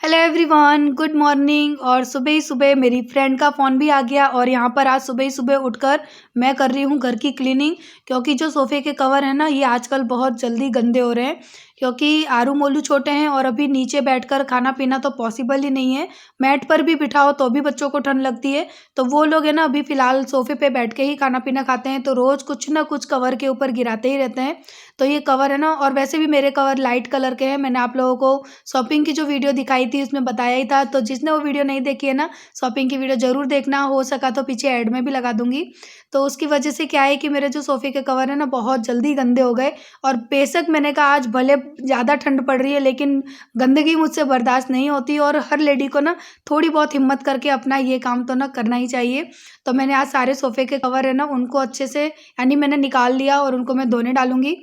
Hello everyone, good morning. और सुबह ही सुबह मेरी फ्रेंड का फ़ोन भी आ गया और यहाँ पर आज सुबह ही सुबह उठकर मैं कर रही हूँ घर की क्लीनिंग। क्योंकि जो सोफ़े के कवर हैं ना, ये आजकल बहुत जल्दी गंदे हो रहे हैं। क्योंकि आरू मोलू छोटे हैं और अभी नीचे बैठकर खाना पीना तो पॉसिबल ही नहीं है। मैट पर भी बिठाओ तो भी बच्चों को ठंड लगती है। तो वो लोग है ना, अभी फ़िलहाल सोफ़े पे बैठ के ही खाना पीना खाते हैं, तो रोज़ कुछ ना कुछ कवर के ऊपर गिराते ही रहते हैं। तो ये कवर है ना, और वैसे भी मेरे कवर लाइट कलर के हैं। मैंने आप लोगों को शॉपिंग की जो वीडियो दिखाई थी उसमें बताया ही था, तो जिसने वो वीडियो नहीं देखी है ना, शॉपिंग की वीडियो ज़रूर देखना, हो सका तो पीछे ऐड में भी लगा दूँगी। तो उसकी वजह से क्या है कि मेरे जो सोफ़े के कवर है ना, बहुत जल्दी गंदे हो गए। और बेशक मैंने कहा आज भले ज़्यादा ठंड पड़ रही है, लेकिन गंदगी मुझसे बर्दाश्त नहीं होती और हर लेडी को ना थोड़ी बहुत हिम्मत करके अपना ये काम तो ना करना ही चाहिए। तो मैंने आज सारे सोफ़े के कवर है ना, उनको अच्छे से यानी मैंने निकाल लिया और उनको मैं धोने डालूँगी।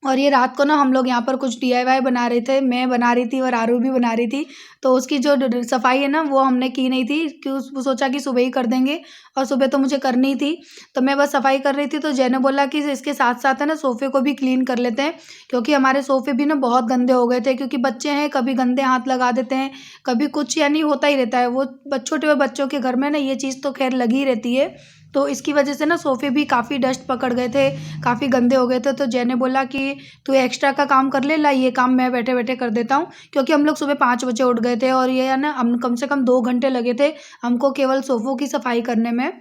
और ये रात को ना हम लोग यहाँ पर कुछ डीआईवाई बना रहे थे, मैं बना रही थी और आरू भी बना रही थी। तो उसकी जो सफाई है ना, वो हमने की नहीं थी, वो सोचा कि सुबह ही कर देंगे, और सुबह तो मुझे करनी थी। तो मैं बस सफाई कर रही थी, तो जय ने बोला कि इसके साथ साथ है ना सोफ़े को भी क्लीन कर लेते हैं। क्योंकि हमारे सोफ़े भी ना बहुत गंदे हो गए थे, क्योंकि बच्चे हैं, कभी गंदे हाथ लगा देते हैं, कभी कुछ, यानी होता ही रहता है। वो छोटे हुए बच्चों के घर में ना ये चीज़ तो खैर लगी रहती है। तो इसकी वजह से ना सोफ़े भी काफ़ी डस्ट पकड़ गए थे, काफ़ी गंदे हो गए थे। तो जय ने बोला कि तू एक्स्ट्रा का काम कर ले, ला ये काम मैं बैठे बैठे कर देता हूँ। क्योंकि हम लोग सुबह 5 बजे उठ गए थे और ये है ना, हम कम से कम 2 घंटे लगे थे हमको केवल सोफ़ों की सफाई करने में।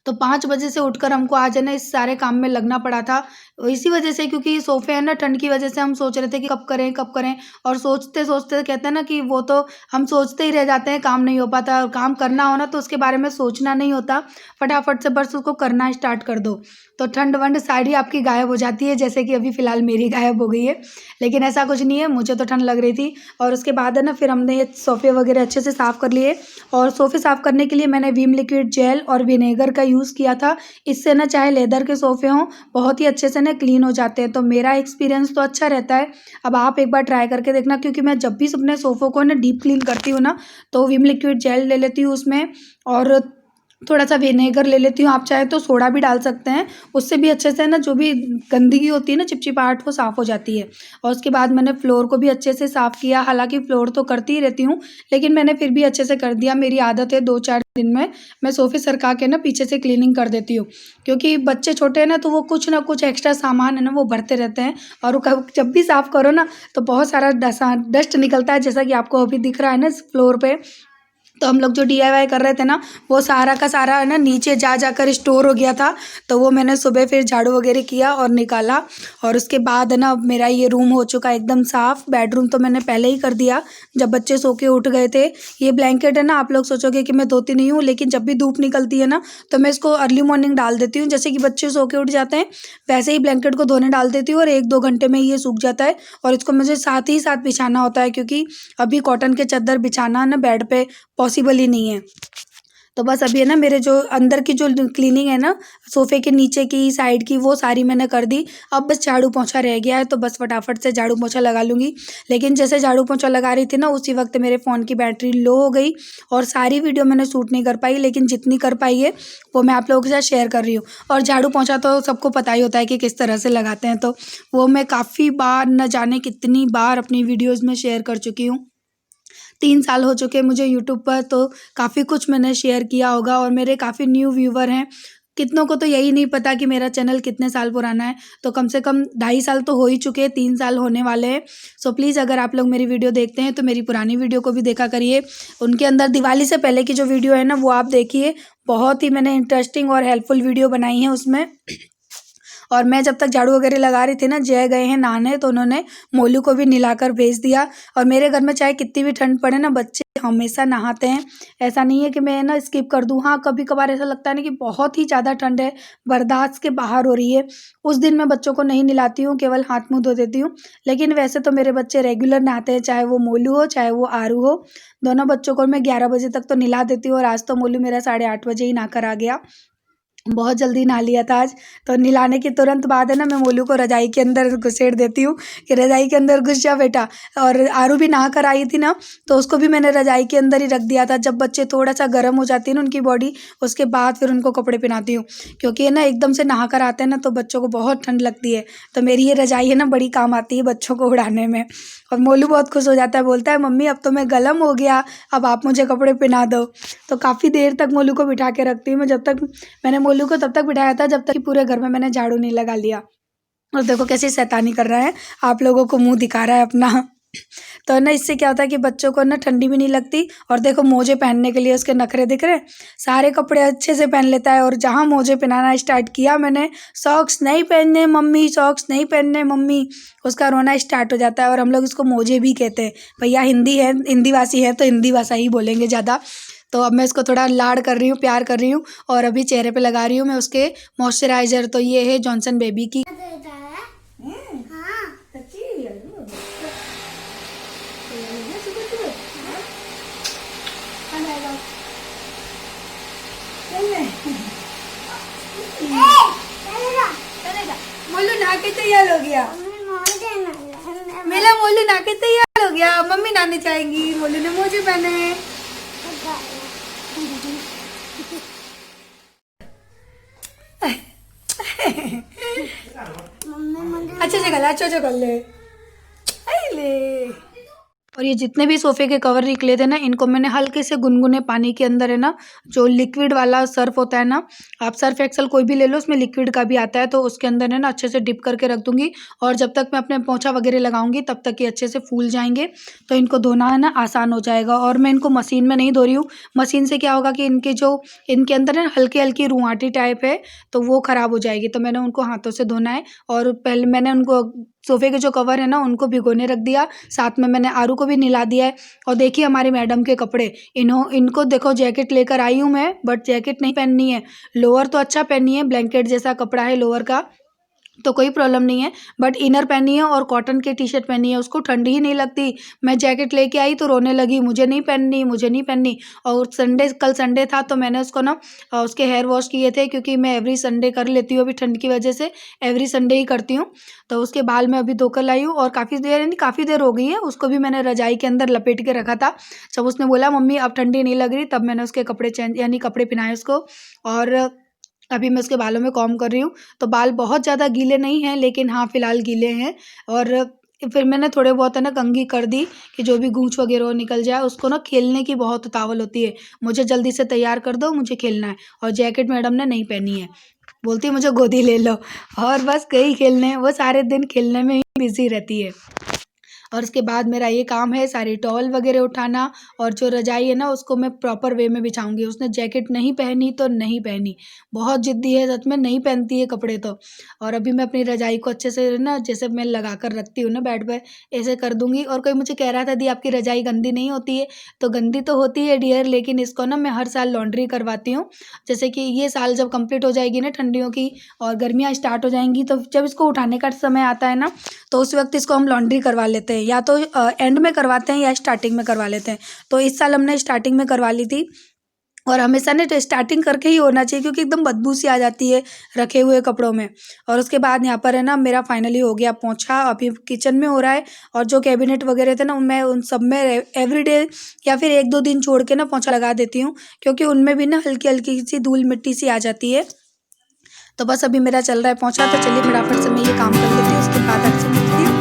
तो 5 बजे से उठकर हमको आज है ना इस सारे काम में लगना पड़ा था। इसी वजह से, क्योंकि ये सोफ़े हैं ना, ठंड की वजह से हम सोच रहे थे कि कब करें कब करें। और सोचते-सोचते कहते हैं ना कि वो तो हम सोचते ही रह जाते हैं, काम नहीं हो पाता। और काम करना हो ना तो उसके बारे में सोचना नहीं होता, फटाफट से बस उसको करना स्टार्ट कर दो। तो ठंड-वंड सारी आपकी गायब हो जाती है, जैसे कि अभी फ़िलहाल मेरी गायब हो गई है। लेकिन ऐसा कुछ नहीं है, मुझे तो ठंड लग रही थी। और उसके बाद है ना, फिर हमने ये सोफ़े वगैरह अच्छे से साफ़ कर लिए। और सोफ़े साफ़ करने के लिए मैंने विम लिक्विड जेल और विनेगर का यूज़ किया था। इससे ना चाहे लेदर के सोफ़े हों, बहुत ही अच्छे से ना क्लीन हो जाते हैं। तो मेरा एक्सपीरियंस तो अच्छा रहता है। अब आप एक बार ट्राई करके देखना, क्योंकि मैं जब भी अपने सोफ़ों को ना डीप क्लीन करती हूँ ना, तो विम लिक्विड जेल ले लेती हूँ उसमें, और थोड़ा-सा विनेगर ले लेती हूँ। आप चाहे तो सोडा भी डाल सकते हैं, उससे भी अच्छे से ना जो भी गंदगी होती है ना, चिपचिपाहट, वो साफ़ हो जाती है। और उसके बाद मैंने फ्लोर को भी अच्छे से साफ़ किया। हालाँकि फ्लोर तो करती ही रहती हूँ, लेकिन मैंने फिर भी अच्छे से कर दिया। मेरी आदत है 2-4 दिन में मैं सोफ़े सरका के ना पीछे से क्लीनिंग कर देती हूँ। क्योंकि बच्चे छोटे हैं ना, तो वो कुछ ना कुछ एक्स्ट्रा सामान है ना, वो भरते रहते हैं। और वो कब जब भी साफ़ करो ना, तो बहुत सारा डस्ट निकलता है, जैसा कि आपको अभी दिख रहा है ना इस फ्लोर पे। तो हम लोग जो डीआईवाई कर रहे थे ना, वो सारा का सारा है ना नीचे जा जाकर स्टोर हो गया था। तो वो मैंने सुबह फिर झाड़ू वगैरह किया और निकाला। और उसके बाद है ना, अब मेरा ये रूम हो चुका है एकदम साफ़। बेडरूम तो मैंने पहले ही कर दिया जब बच्चे सो के उठ गए थे। ये ब्लैंकेट है ना, आप लोग सोचोगे कि मैं धोती नहीं हूँ, लेकिन जब भी धूप निकलती है ना, तो मैं इसको अर्ली मॉर्निंग डाल देती हूँ। जैसे कि बच्चे सो के उठ जाते हैं, वैसे ही ब्लैंकेट को धोने डाल देती हूँ और 1-2 घंटे में ये सूख जाता है। और इसको मुझे साथ ही साथ बिछाना होता है, क्योंकि अभी कॉटन के चद्दर बिछाना ना बेड पे पॉसिबल ही नहीं है। तो बस अभी है ना, मेरे जो अंदर की जो क्लीनिंग है ना, सोफ़े के नीचे की साइड की, वो सारी मैंने कर दी। अब बस झाड़ू पोंछा रह गया है, तो बस फटाफट से झाड़ू पोंछा लगा लूँगी। लेकिन जैसे झाड़ू पोंछा लगा रही थी ना, उसी वक्त मेरे फ़ोन की बैटरी लो हो गई और सारी वीडियो मैंने शूट नहीं कर पाई, लेकिन जितनी कर पाई है वो मैं आप लोगों के साथ शेयर कर रही हूँ। और झाड़ू पोंछा तो सबको पता ही होता है कि किस तरह से लगाते हैं, तो वो मैं काफ़ी बार, न जाने कितनी बार अपनी वीडियोज़ में शेयर कर चुकी हूँ। 3 साल हो चुके हैं मुझे यूट्यूब पर, तो काफ़ी कुछ मैंने शेयर किया होगा। और मेरे काफ़ी न्यू व्यूवर हैं। कितनों को तो यही नहीं पता कि मेरा चैनल कितने साल पुराना है। तो कम से कम 2.5 साल तो हो ही चुके हैं, 3 साल होने वाले हैं। सो प्लीज़, अगर आप लोग मेरी वीडियो देखते हैं तो मेरी पुरानी वीडियो को भी देखा करिए। उनके अंदर दिवाली से पहले की जो वीडियो है ना, वो आप देखिए। बहुत ही मैंने इंटरेस्टिंग और हेल्पफुल वीडियो बनाई है उसमें। और मैं जब तक झाड़ू वगैरह लगा रही थी ना, जय गए हैं नहाने, तो उन्होंने मोलू को भी नहलाकर भेज दिया। और मेरे घर में चाहे कितनी भी ठंड पड़े ना, बच्चे हमेशा नहाते हैं। ऐसा नहीं है कि मैं ना स्किप कर दूँ। हाँ, कभी कभार ऐसा लगता है ना कि बहुत ही ज़्यादा ठंड है, बर्दाश्त के बाहर हो रही है, उस दिन मैं बच्चों को नहीं नहलाती हूँ, केवल हाथ मुँह धो देती हूँ। लेकिन वैसे तो मेरे बच्चे रेगुलर नहाते हैं, चाहे वो मोलू हो चाहे वो आरू हो। दोनों बच्चों को मैं 11 बजे तक तो नहला देती हूँ। और आज तो मोलू मेरा 8:30 बजे ही नहाकर आ गया। बहुत जल्दी नहा लिया था आज। तो नहलाने के तुरंत बाद है ना, मैं मोलू को रज़ाई के अंदर घुसेड़ देती हूँ कि रज़ाई के अंदर घुस जा बेटा। और आरू भी नहा कर आई थी ना, तो उसको भी मैंने रज़ाई के अंदर ही रख दिया था। जब बच्चे थोड़ा सा गर्म हो जाती है ना उनकी बॉडी, उसके बाद फिर उनको कपड़े पहनाती हूँ। क्योंकि है ना, एकदम से नहा कर आते हैं ना, तो बच्चों को बहुत ठंड लगती है। तो मेरी ये रज़ाई है ना, बड़ी काम आती है बच्चों को उड़ाने में। और मोलू बहुत खुश हो जाता है, बोलता है मम्मी अब तो मैं गलम हो गया, अब आप मुझे कपड़े पहना दो। तो काफ़ी देर तक मोलू को बिठा के रखती हूँ मैं, जब तक मैंने मोलू को तब तक बिठाया था जब तक कि पूरे घर में मैंने झाड़ू नहीं लगा लिया। और देखो कैसी शैतानी कर रहा है, आप लोगों को मुंह दिखा रहा है अपना। तो ना इससे क्या होता है कि बच्चों को ना ठंडी भी नहीं लगती। और देखो मोजे पहनने के लिए उसके नखरे दिख रहे हैं, सारे कपड़े अच्छे से पहन लेता है। और जहाँ मोजे पहनाना स्टार्ट किया मैंने, सॉक्स नहीं पहनने मम्मी, सॉक्स नहीं पहनने मम्मी, उसका रोना स्टार्ट हो जाता है। और हम लोग इसको मोजे भी कहते हैं, भैया हिंदी है, हिंदी भाषी है तो हिंदी भाषा ही बोलेंगे ज़्यादा। तो अब मैं इसको थोड़ा लाड कर रही हूँ, प्यार कर रही हूँ। और अभी चेहरे पे लगा रही हूँ मैं उसके मॉइस्चराइज़र। तो ये है जॉनसन बेबी की। मोलू नहा के तैयार हो गया, मेरा मोलू नहा के तैयार हो गया। मम्मी नहाने जाएंगी, मोलू ने मोजे पहने हैं। अच्छे से गला, अच्छे से कर ले। और ये जितने भी सोफ़े के कवर निकले थे ना, इनको मैंने हल्के से गुनगुने पानी के अंदर है ना, जो लिक्विड वाला सर्फ होता है ना, आप सर्फ एक्सेल कोई भी ले लो, उसमें लिक्विड का भी आता है, तो उसके अंदर है ना अच्छे से डिप करके रख दूंगी। और जब तक मैं अपने पोंछा वगैरह लगाऊंगी तब तक ये अच्छे से फूल जाएंगे, तो इनको धोना है ना आसान हो जाएगा। और मैं इनको मशीन में नहीं धो रही हूँ, मशीन से क्या होगा कि इनके अंदर है हल्की हल्की रुआटी टाइप है, तो वो ख़राब हो जाएगी। तो मैंने उनको हाथों से धोना है। और पहले मैंने उनको सोफ़े के जो कवर है ना उनको भिगोने रख दिया, साथ में मैंने आरू को भी नहला दिया है। और देखिए हमारी मैडम के कपड़े, इनको देखो जैकेट लेकर आई हूँ मैं, बट जैकेट नहीं पहननी है, लोअर तो अच्छा पहननी है, ब्लैंकेट जैसा कपड़ा है लोअर का, तो कोई प्रॉब्लम नहीं है, बट इनर पहनी है और कॉटन की टी शर्ट पहनी है, उसको ठंडी ही नहीं लगती। मैं जैकेट लेके आई तो रोने लगी, मुझे नहीं पहननी, मुझे नहीं पहननी। और कल संडे था तो मैंने उसको ना उसके हेयर वॉश किए थे, क्योंकि मैं एवरी संडे कर लेती हूँ, अभी ठंड की वजह से एवरी संडे ही करती हूँ। तो उसके बाल मैं अभी धोकर लाई हूँ, और काफ़ी देर हो गई है, उसको भी मैंने रजाई के अंदर लपेट के रखा था। जब उसने बोला मम्मी अब ठंडी नहीं लग रही, तब मैंने उसके कपड़े चेंज यानी कपड़े पहनाए उसको। और अभी मैं उसके बालों में कॉम्ब कर रही हूँ, तो बाल बहुत ज़्यादा गीले नहीं हैं, लेकिन हाँ फ़िलहाल गीले हैं। और फिर मैंने थोड़े बहुत है ना कंघी कर दी कि जो भी गूंच वगैरह हो निकल जाए। उसको ना खेलने की बहुत उतावल होती है, मुझे जल्दी से तैयार कर दो, मुझे खेलना है। और जैकेट मैडम ने नहीं पहनी है, बोलती है मुझे गोदी ले लो, और बस गई खेलने। वो सारे दिन खेलने में ही बिज़ी रहती है। और उसके बाद मेरा ये काम है सारी टॉवल वगैरह उठाना, और जो रजाई है ना उसको मैं प्रॉपर वे में बिछाऊंगी। उसने जैकेट नहीं पहनी तो नहीं पहनी, बहुत ज़िद्दी है सच में, नहीं पहनती है कपड़े तो। और अभी मैं अपनी रजाई को अच्छे से ना जैसे मैं लगा कर रखती हूँ ना बेड पर, ऐसे कर दूँगी। और कोई मुझे कह रहा था दी आपकी रजाई गंदी नहीं होती है, तो गंदी तो होती है डियर, लेकिन इसको ना मैं हर साल लॉन्ड्री करवाती हूँ। जैसे कि ये साल जब कंप्लीट हो जाएगी ना ठंडियों की और गर्मियाँ स्टार्ट हो जाएंगी, तो जब इसको उठाने का समय आता है ना, तो उस वक्त इसको हम लॉन्ड्री करवा लेते हैं, या तो एंड में करवाते हैं या स्टार्टिंग में करवा लेते हैं। तो इस साल हमने स्टार्टिंग में करवा ली थी। और हमेशा ना स्टार्टिंग करके ही होना चाहिए, क्योंकि एकदम बदबू सी आ जाती है रखे हुए कपड़ों में। और उसके बाद यहाँ पर है ना मेरा फाइनली हो गया पोंछा, अभी किचन में हो रहा है। और जो कैबिनेट वगैरह थे ना उनमें, उन सब में एवरीडे या फिर 1-2 दिन छोड़ के ना पोंछा लगा देती हूँ, क्योंकि उनमें भी ना हल्की हल्की सी धूल मिट्टी सी आ जाती है। तो बस अभी मेरा चल रहा है पोंछा, तो चलिए फटाफट से मैं ये काम कर लेती हूँ, उसके बाद आपसे मिलती हूँ।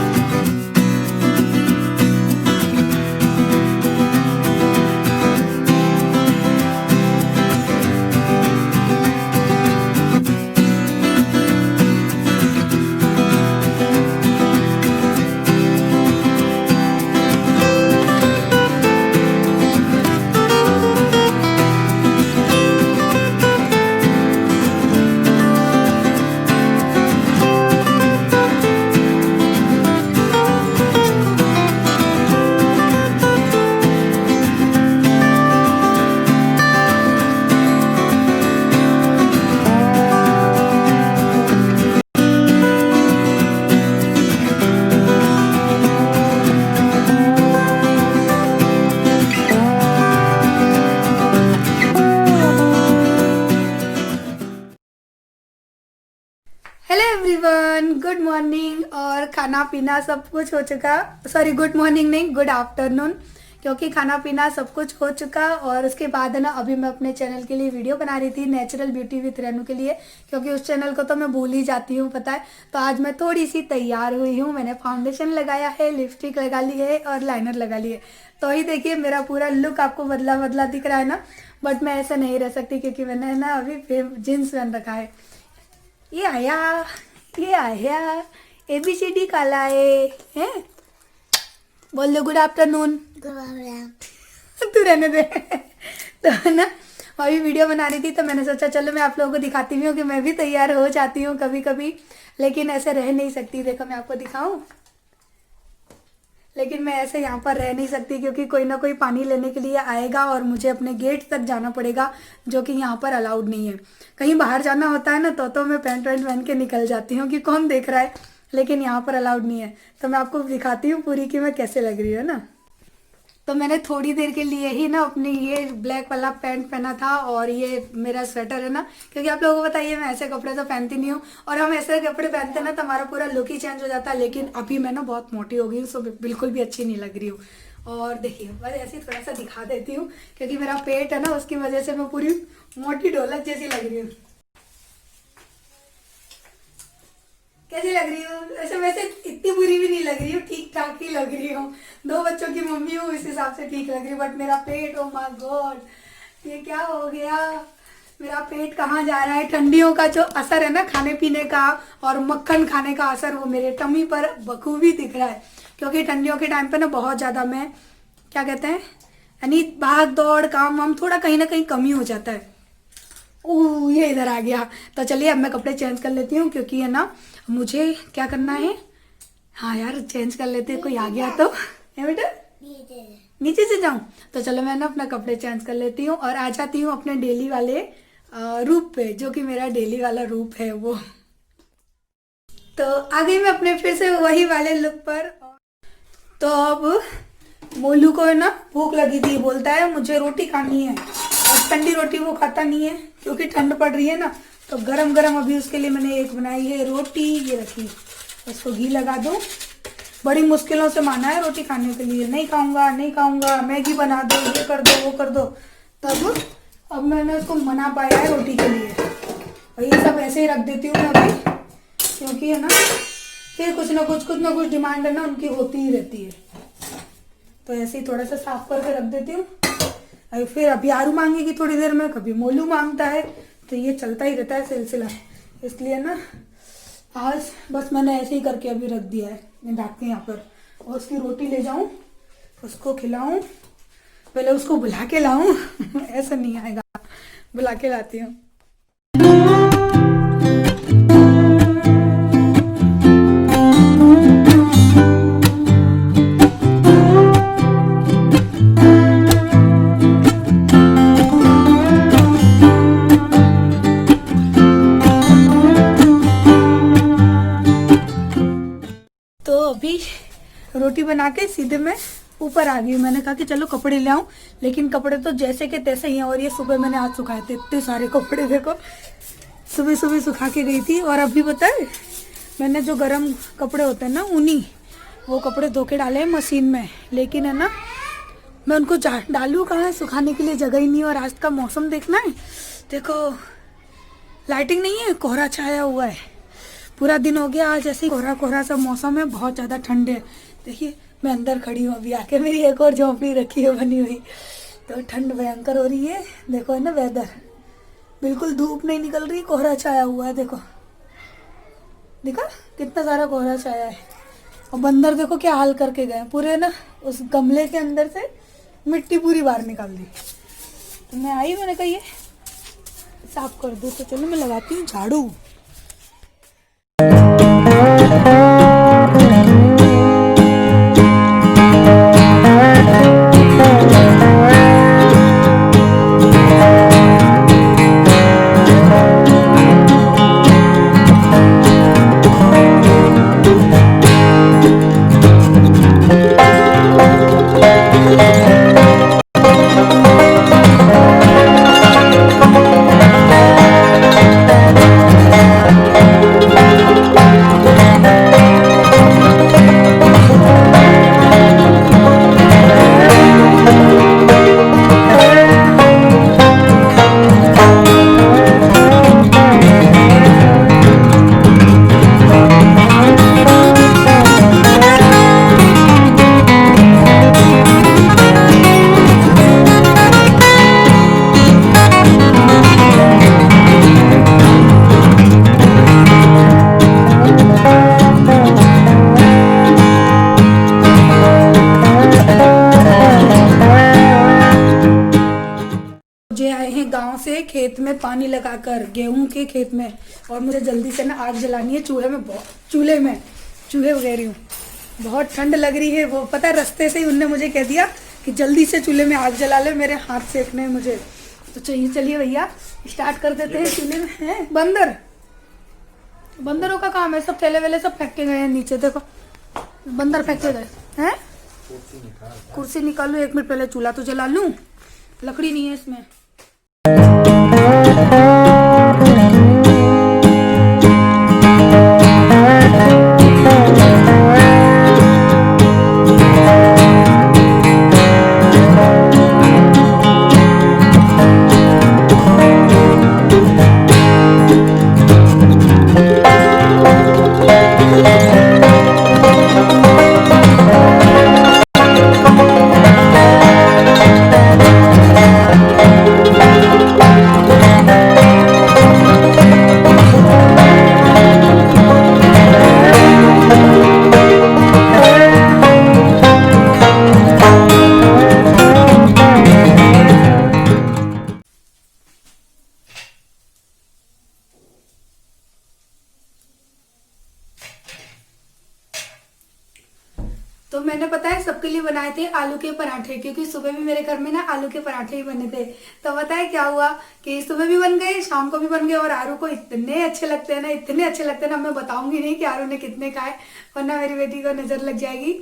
Hello everyone, good morning. और खाना पीना सब कुछ हो चुका, सॉरी गुड मॉर्निंग नहीं, गुड आफ्टरनून, क्योंकि खाना पीना सब कुछ हो चुका। और उसके बाद है ना अभी मैं अपने चैनल के लिए वीडियो बना रही थी, नेचुरल ब्यूटी विथ रेनू के लिए, क्योंकि उस चैनल को तो मैं भूल ही जाती हूँ पता है। तो आज मैं थोड़ी सी तैयार हुई हूँ, मैंने फाउंडेशन लगाया है, लिपस्टिक लगा ली है और लाइनर लगा ली है। तो ही देखिए मेरा पूरा लुक आपको बदला बदला दिख रहा है ना, बट मैं ऐसा नहीं रह सकती क्योंकि मैंने ना अभी जीन्स पहन रखा है। ये आया ABCD काला है। बोल दो गुड आफ्टरनून। तू रहने दे। तो है ना अभी वीडियो बना रही थी तो मैंने सोचा चलो मैं आप लोगों को दिखाती हूँ कि मैं भी तैयार हो जाती हूँ कभी कभी, लेकिन ऐसे रह नहीं सकती। देखो मैं आपको दिखाऊं, लेकिन मैं ऐसे यहाँ पर रह नहीं सकती क्योंकि कोई ना कोई पानी लेने के लिए आएगा और मुझे अपने गेट तक जाना पड़ेगा, जो कि यहाँ पर अलाउड नहीं है। कहीं बाहर जाना होता है ना तो मैं पैंट वैंट पहन के निकल जाती हूँ कि कौन देख रहा है, लेकिन यहाँ पर अलाउड नहीं है। तो मैं आपको दिखाती हूँ पूरी कि मैं कैसे लग रही हूँ ना। तो मैंने थोड़ी देर के लिए ही ना अपनी ये ब्लैक वाला पैंट पहना था और ये मेरा स्वेटर है ना, क्योंकि आप लोगों को बताइए मैं ऐसे कपड़े तो पहनती नहीं हूँ, और हम ऐसे कपड़े पहनते हैं ना तो हमारा पूरा लुक ही चेंज हो जाता है। लेकिन अभी मैं ना बहुत मोटी हो गई हूँ, सो बिल्कुल भी अच्छी नहीं लग रही हूँ। और देखिए बस ऐसे ही थोड़ा सा दिखा देती हूँ क्योंकि मेरा पेट है ना, उसकी वजह से मैं पूरी मोटी ढोलक जैसी लग रही हूँ। कैसी लग रही हूँ? वैसे इतनी बुरी भी नहीं लग रही हूँ, ठीक ठाक ही लग रही हूँ। 2 बच्चों की मम्मी हूँ, इस हिसाब से ठीक लग रही हूँ। बट मेरा पेट, ओ माय गॉड, ये क्या हो गया? मेरा पेट कहाँ जा रहा है? ठंडियों का जो असर है ना खाने पीने का और मक्खन खाने का असर, वो मेरे टमी पर बखूबी दिख रहा है। क्योंकि ठंडियों के टाइम पे ना बहुत ज़्यादा मैं क्या कहते हैं यानी भाग दौड़ काम वाम थोड़ा कहीं ना कहीं कमी हो जाता है। ये इधर आ गया। तो चलिए अब मैं कपड़े चेंज कर लेती हूँ क्योंकि है ना मुझे क्या करना है। हाँ यार चेंज कर लेते हैं, कोई आ गया तो है बेटा, नीचे से जाऊं। तो चलो मैं ना अपना कपड़े चेंज कर लेती हूँ और आ जाती हूँ अपने डेली वाले रूप पे, जो कि मेरा डेली वाला रूप है वो। तो आ गई मैं अपने फिर से वही वाले लुक पर। तो अब मोलू को है ना भूख लगी थी, बोलता है मुझे रोटी खानी है, और ठंडी रोटी वो खाता नहीं है क्योंकि ठंड पड़ रही है ना। तो गरम गरम अभी उसके लिए मैंने एक बनाई है रोटी, ये रखी, इसको घी लगा दो। बड़ी मुश्किलों से माना है रोटी खाने के लिए, नहीं खाऊंगा नहीं खाऊंगा, मैगी बना दो, ये कर दो वो कर दो। तब अब मैंने उसको मना पाया है रोटी के लिए, और ये सब ऐसे ही रख देती हूँ मैं अभी, क्योंकि है ना फिर कुछ ना कुछ डिमांड है ना उनकी होती ही रहती है। तो ऐसे ही थोड़ा सा साफ करके रख देती हूँ। फिर अभी आरू मांगेगी थोड़ी देर में, कभी मोलू मांगता है, तो ये चलता ही रहता है सिलसिला। इसलिए ना आज बस मैंने ऐसे ही करके अभी रख दिया है ढक के यहाँ पर। और उसकी रोटी ले जाऊँ, उसको खिलाऊँ, पहले उसको बुला के लाऊँ ऐसा नहीं आएगा, बुला के लाती हूँ। अभी रोटी बना के सीधे मैं ऊपर आ गई हूँ। मैंने कहा कि चलो कपड़े ले आऊं, लेकिन कपड़े तो जैसे के तैसे ही हैं। और ये सुबह मैंने आज सुखाए थे इतने सारे कपड़े, देखो सुबह सुबह सुखा के गई थी। और अभी पता है मैंने जो गर्म कपड़े होते हैं ना ऊनी, वो कपड़े धो के डाले हैं मशीन में, लेकिन है ना मैं उनको डालूँ कहाँ, सुखाने के लिए जगह ही नहीं। और आज का मौसम देखना है, देखो लाइटिंग नहीं है, कोहरा छाया हुआ है, पूरा दिन हो गया। आज ऐसे ही कोहरा कोहरा सा मौसम है, बहुत ज़्यादा ठंड है। देखिए मैं अंदर खड़ी हूँ अभी आके, मेरी एक और झोंपड़ी रखी है बनी हुई, तो ठंड भयंकर हो रही है। देखो है ना वेदर, बिल्कुल धूप नहीं निकल रही, कोहरा छाया हुआ है। देखो देखा कितना सारा कोहरा छाया है। और बंदर देखो क्या हाल करके गए पूरे ना, उस गमले के अंदर से मिट्टी पूरी बाहर निकाल दी। तो मैं आई, मैंने कहा ये साफ कर दो। तो चलो मैं लगाती हूँ झाड़ू। खेत में पानी लगाकर, गेहूं के खेत में, और मुझे जल्दी से ना आग जलानी है चूल्हे वगैरह हूँ। बहुत ठंड लग रही है। वो पता है रास्ते से ही उनने मुझे कह दिया कि जल्दी से चूल्हे में आग जला ले, मेरे हाथ सेकने हैं मुझे। तो चलिए भैया स्टार्ट कर देते हैं। चूल्हे में है बंदरों का काम है, सब थैले वेले सब फेंक के गए हैं नीचे। देखो बंदर फेंक के गए हैं। कुर्सी निकालू, 1 मिनट पहले चूल्हा तो जला लूं, लकड़ी नहीं है इसमें। तो मैंने पता है सबके लिए बनाए थे आलू के पराठे, क्योंकि सुबह भी मेरे घर में ना आलू के पराठे ही बने थे। तो पता है क्या हुआ कि सुबह भी बन गए, शाम को भी बन गए, और आरू को इतने अच्छे लगते हैं ना, इतने अच्छे लगते हैं ना, मैं बताऊंगी नहीं कि आरू ने कितने खाए, वरना मेरी बेटी को नजर लग जाएगी।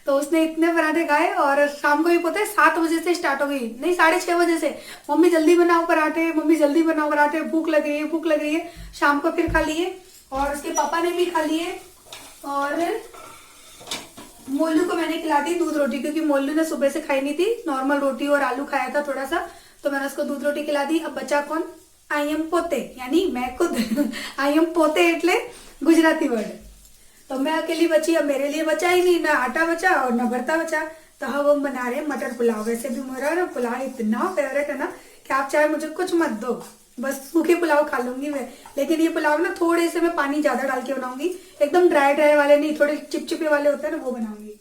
तो उसने इतने पराठे खाए, और शाम को भी पता है 7 बजे से स्टार्ट हो गई, नहीं 6:30 बजे से, मम्मी जल्दी बनाओ पराठे, मम्मी जल्दी बनाओ पराठे, भूख लग रही है। शाम को फिर खा लिए, और उसके पापा ने भी खा लिए, और मोलू को मैंने खिला दी दूध रोटी, क्योंकि मोलू ने सुबह से खाई नहीं थी, नॉर्मल रोटी और आलू खाया था थोड़ा सा, तो मैंने उसको दूध रोटी खिला दी। अब बचा कौन? आई एम पोते, यानी मैं खुद आई एम पोते एटले गुजराती वर्ड। तो मैं अकेली बची, अब मेरे लिए बचा ही नहीं, ना आटा बचा और ना भरता बचा। तो हम वो बना रहे मटर पुलाव। वैसे भी मेरा ना पुलाव इतना फेवरेट है ना कि आप चाहे मुझे कुछ मत दो, बस सूखे पुलाव खा लूंगी मैं। लेकिन ये पुलाव ना थोड़े से मैं पानी ज्यादा डाल के बनाऊंगी, एकदम ड्राई वाले नहीं, थोड़े चिपचिपे वाले होते हैं ना, वो बनाऊंगी।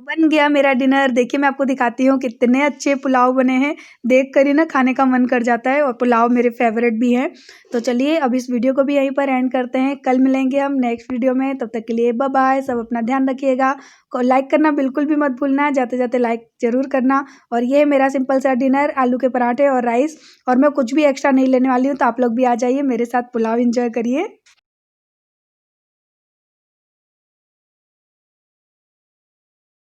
बन गया मेरा डिनर। देखिए मैं आपको दिखाती हूँ कितने अच्छे पुलाव बने हैं, देख कर ही ना खाने का मन कर जाता है, और पुलाव मेरे फेवरेट भी हैं। तो चलिए अब इस वीडियो को भी यहीं पर एंड करते हैं, कल मिलेंगे हम नेक्स्ट वीडियो में। तब तक के लिए बाय बाय, सब अपना ध्यान रखिएगा, को लाइक करना बिल्कुल भी मत भूलना, जाते जाते लाइक जरूर करना। और ये मेरा सिंपल सा डिनर, आलू के पराठे और राइस, और मैं कुछ भी एक्स्ट्रा नहीं लेने वाली हूँ, तो आप लोग भी आ जाइए मेरे साथ पुलाव एंजॉय करिए।